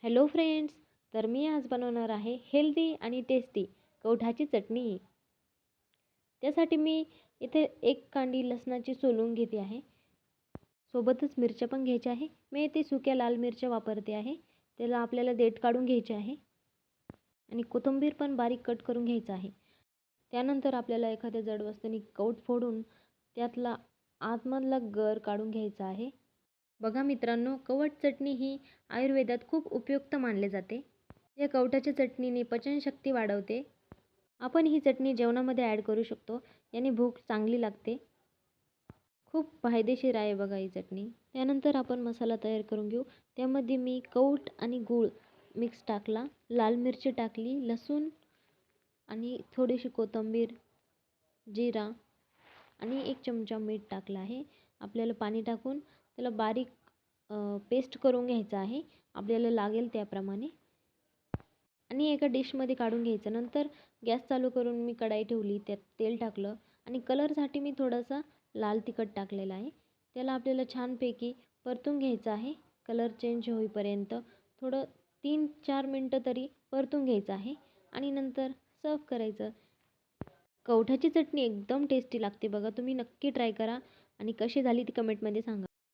Hello friends. तर मी आज बनवणार आहे हेल्दी आणि टेस्टी कवठाची चटणी. त्यासाठी मी इथे 1 कांडी लसणाची सोलून घेते आहे. सोबतच मिरच्या पण घ्यायच्या आहे. मी इथे सुक्या लाल मिरच्या वापरते आहे. त्याला आपल्याला देठ काढून घ्यायचे आहे आणि कोथिंबीर पण बारीक कट करून घ्यायचं आहे. त्यानंतर आपल्याला एखाद्या जड वस्तूने कवठ फोडून त्यातला आतमधला गर काढून घ्यायचा आहे. बघा मित्रांनो, कवठ चटणी ही आयुर्वेदात खूप उपयुक्त मानले जाते. या कवठाच्या चटणीने पचनशक्ती वाढवते. आपण ही चटणी जेवणामध्ये ॲड करू शकतो. याने भूक चांगली लागते. खूप फायदेशीर आहे बघा ही चटणी. त्यानंतर आपण मसाला तयार करून घेऊ. त्यामध्ये मी कवठ आणि गूळ मिक्स टाकला, लाल मिरची टाकली, लसूण आणि थोडीशी कोथिंबीर, जिरा आणि 1 चमचा मीठ टाकलं आहे. आपल्याला पाणी टाकून त्याला बारीक पेस्ट करून घ्यायचं आहे. आपल्याला लागेल त्याप्रमाणे आणि एका डिशमध्ये काढून घ्यायचं. नंतर गॅस चालू करून मी कढाई ठेवली, त्यात तेल टाकलं आणि कलरसाठी मी थोडासा लाल तिखट टाकलेला आहे. त्याला आपल्याला छानपैकी परतून घ्यायचं आहे. कलर चेंज होईपर्यंत थोडं 3-4 मिनटं तरी परतून घ्यायचं आहे आणि नंतर सर्व करायचं. कवठाची चटणी एकदम टेस्टी लागते बघा. तुम्ही नक्की ट्राय करा आणि कशी झाली ती कमेंटमध्ये सांगा.